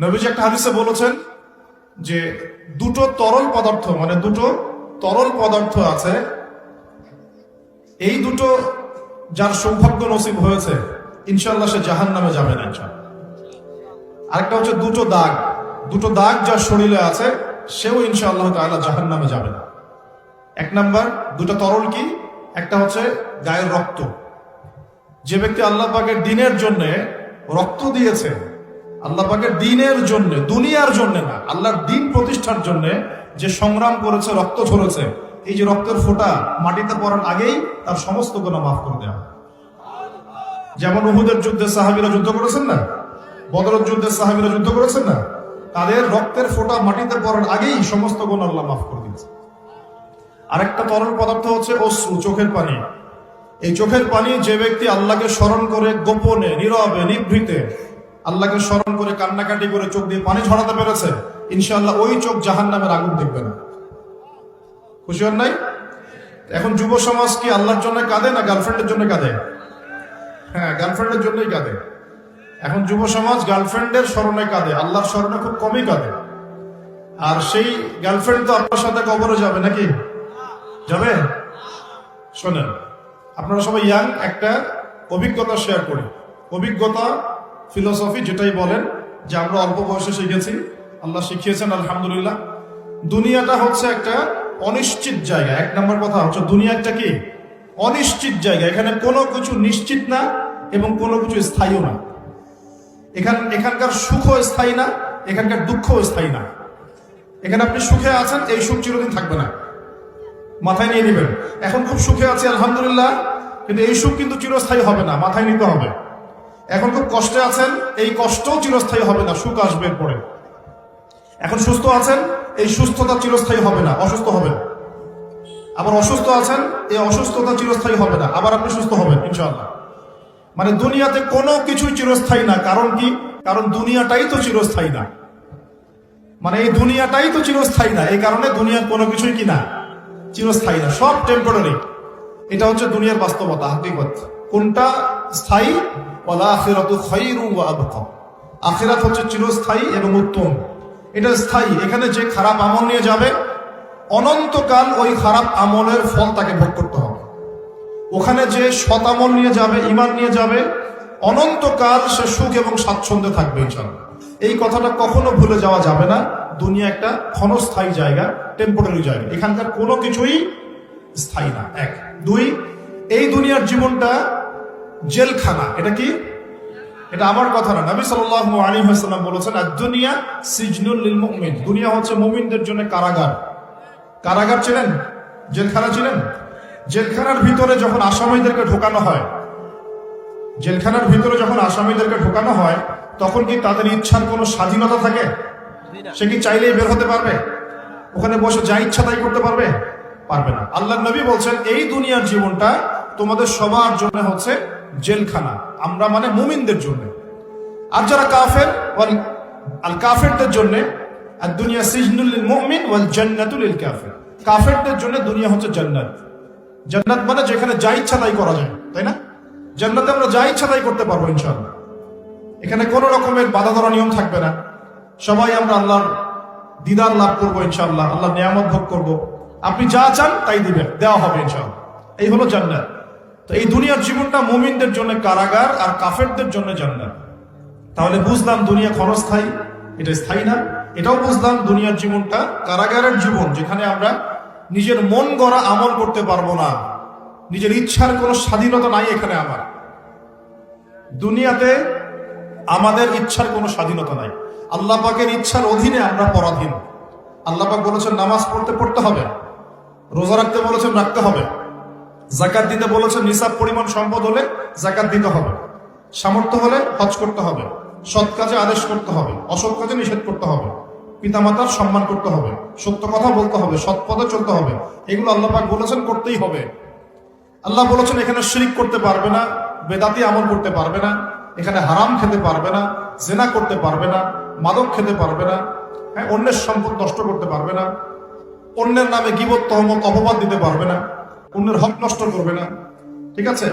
নবীজি একটা হাদিসে বলেছেন যে দুটো তরল পদার্থ আছে, এই দুটো যার সৌভাগ্য নসিব হয়েছে ইনশাআল্লাহ সে জাহান্নামে যাবে না ইনশাআল্লাহ। আরেকটা হচ্ছে দুটো দাগ যার শরীরে আছে সেও ইনশাআল্লাহ তাআলা জাহান্নামে যাবে না। এক নাম্বার দুটো তরল কি? একটা হচ্ছে গায়ের রক্ত। যে ব্যক্তি আল্লাহ পাকের দ্বীনের জন্য রক্ত দিয়েছে, আল্লাহ পাকের দ্বীনের জন্য, দুনিয়ার জন্য না, আল্লাহর দ্বীন প্রতিষ্ঠার জন্য যে সংগ্রাম করেছে, রক্ত ঝরেছে, এই যে রক্তের ফোঁটা মাটিতে পড়ার আগেই তার সমস্ত গুনাহ মাফ করে দেওয়া। যেমন উহুদের যুদ্ধে সাহাবীরা যুদ্ধ করেছেন না, বদরের যুদ্ধে সাহাবীরা যুদ্ধ করেছেন না, তাদের রক্তের ফোঁটা মাটিতে পড়ার আগেই সমস্ত গুনাহ আল্লাহ মাফ করে দিয়েছে। আরেকটা তরল পদার্থ হচ্ছে অশ্রু, চোখের পানি। এই চোখের পানি যে ব্যক্তি আল্লাহকে স্মরণ করে গোপনে, নীরবে, নিভৃতে আল্লাহকে স্মরণ করে কান্নাকাটি করে চোখ দিয়ে পানি ঝরাতে পেরেছে, ইনশাআল্লাহ ওই চোখ জাহান্নামের আগুন দেখবে না। খুশি হন নাই? এখন যুব সমাজ কি আল্লাহর জন্য কাঁদে না গার্লফ্রেন্ডের জন্য কাঁদে? হ্যাঁ, গার্লফ্রেন্ডের জন্যই কাঁদে। এখন যুব সমাজ গার্লফ্রেন্ডের স্মরণে কাঁদে, আল্লাহর স্মরণে খুব কমই কাঁদে। আর সেই গার্লফ্রেন্ড তো আপনার সাথে কবরে যাবে নাকি? যাবে? শোনেন, আপনারা সবাই ইয়াং, একটা অভিজ্ঞতা শেয়ার করি। অভিজ্ঞতা, ফিলোসফি যেটাই বলেন, যে আমরা অল্প বয়সে শিখেছি, আল্লাহ শিখিয়েছেন আলহামদুলিল্লাহ। দুনিয়াটা হচ্ছে একটা অনিশ্চিত জায়গা। এক নম্বর কথা হচ্ছে দুনিয়া একটা কি? অনিশ্চিত জায়গা। এখানে কোনো কিছু নিশ্চিত না এবং কোনো কিছু স্থায়ীও না। এখানকার সুখও স্থায়ী না, এখানকার দুঃখও স্থায়ী না। এখানে আপনি সুখে আছেন, এই সুখ চিরদিন থাকবে না, মাথায় নিয়ে নেবেন। এখন খুব সুখে আছি আলহামদুলিল্লাহ, কিন্তু এই সুখ কিন্তু চিরস্থায়ী হবে না, মাথায় নিতে হবে। এখন খুব কষ্টে আছেন, এই কষ্টও চিরস্থায়ী হবে না, সুখ আসবে পরে। এখন সুস্থ আছেন, এই সুস্থতা চিরস্থায়ী হবে না, অসুস্থ হবেন। আবার অসুস্থ আছেন, এই অসুস্থতা চিরস্থায়ী হবে না, আবার আপনি সুস্থ হবেন ইনশাআল্লাহ। মানে দুনিয়াতে কোনো কিছুই চিরস্থায়ী না। কারণ কি? কারণ দুনিয়াটাই তো চিরস্থায়ী না। মানে এই দুনিয়াটাই তো চিরস্থায়ী না, এই কারণে দুনিয়ার কোনো কিছুই কি না, চিরস্থায়ী না, সব টেম্পোরারি। এটা হচ্ছে দুনিয়ার বাস্তবতা, হাকিকত। কোনটা স্থায়ী? ওয়াল আখিরাতু খায়রুন ওয়া আবকা। আখিরাত হচ্ছে চিরস্থায়ী এবং উত্তম, এটা স্থায়ী। এখানে যে খারাপ আমল নিয়ে যাবে, অনন্তকাল ওই খারাপ আমলের ফল তাকে ভোগ করতে হবে। ওখানে যে সৎ আমল নিয়ে যাবে, ঈমান নিয়ে যাবে, অনন্তকাল সে সুখ এবং স্বাচ্ছন্দ্যে থাকবে ইনশাআল্লাহ। এই কথাটা কখনো ভুলে যাওয়া যাবে না। দুনিয়া একটা ক্ষণস্থায়ী জায়গা, টেম্পোরারি জায়গা, এখানকার কোনো কিছুই স্থায়ী না। এক। দুই, এই দুনিয়ার জীবনটা জেলখানা। এটা কি? এটা আমার কথা না, নবী সাল্লাল্লাহু আলাইহি ওয়াসাল্লাম বলেছেন, আদ-দুনিয়া সিজনুল লিল মুমিন। দুনিয়া হচ্ছে মুমিনদের জন্য কারাগার। কারাগার চেনেন? জেলখানা চেনেন? জেলখানার ভিতরে যখন আসামিদেরকে ঢোকানো হয়, তখন কি তাদের ইচ্ছার কোনো স্বাধীনতা থাকে? সে কি চাইলেই বের হতে পারবে? ওখানে বসে যা ইচ্ছা তাই করতে পারবে? পারবে না। আল্লাহর নবী বলছেন, এই দুনিয়ার জীবনটা তোমাদের সবার জন্য হচ্ছে জেলখানা। আমরা মানে মুমিনদের জন্য। আর যারা কাফের, আল কাফেরদের জন্য আদ-দুনিয়া সিজনুল লিল মুমিন ওয়াল জান্নাতু লিল কাফির। কাফেরদের জন্য দুনিয়া হচ্ছে জান্নাত। জান্নাত মানে যেখানে যা ইচ্ছা তাই করা যায়, তাই না? জান্নাতে আমরা যা ইচ্ছা তাই করতে পারবো ইনশাআল্লাহ। এখানে কোনো রকমের বাধা ধরা নিয়ম থাকবে না। সবাই আমরা আল্লাহর দিদার লাভ করবো ইনশাআল্লাহ, আল্লাহর নিয়ামত ভোগ করবো। আপনি যা চান তাই দিবেন, দেওয়া হবে ইনশাআল্লাহ। এই হলো জান্নাত। তো এই দুনিয়ার জীবনটা মুমিনদের জন্য কারাগার, আর কাফেরদের জন্য জান্নাত। তাহলে বুঝলাম দুনিয়া ক্ষণস্থায়ী, এটা স্থায়ী না। এটাও বুঝলাম দুনিয়ার জীবনটা কারাগারের জীবন, যেখানে আমরা নিজের মন গড়া আমল করতে পারবো না, নিজের ইচ্ছার কোনো স্বাধীনতা নাই এখানে। আমার দুনিয়াতে আমাদের ইচ্ছার কোনো স্বাধীনতা নাই। আল্লাহ পাকের ইচ্ছার অধীনে আমরা পরাধীন। আল্লাহ পাক বলেছেন নামাজ পড়তে হবে, রোজা রাখতে বলেছেন রাখতে হবে, যাকাত দিতে বলেছেন নিসাব পরিমাণ সম্পদ হলে যাকাত দিতে হবে, সামর্থ্য হলে হজ করতে হবে, সৎ কাজে আদেশ করতে হবে, অসৎ কাজে নিষেধ করতে হবে, পিতামাতার সম্মান করতে হবে, সত্য কথা বলতে হবে, সৎ পথে চলতে হবে। এগুলো আল্লাহ পাক বলেছেন করতেই হবে। আল্লাহ বলেছেন এখানে শিরক করতে পারবে না, বেদাতি আমল করতে পারবে না, এখানে হারাম খেতে পারবে না, জেনা করতে পারবে না, মাদক খেতে পারবে না, হ্যাঁ, অন্যের সম্পদ নষ্ট করতে পারবে না, অন্যের নামে গীবত তহমত অপবাদ দিতে পারবে না, অন্যের হক নষ্ট করবে না। ঠিক আছে?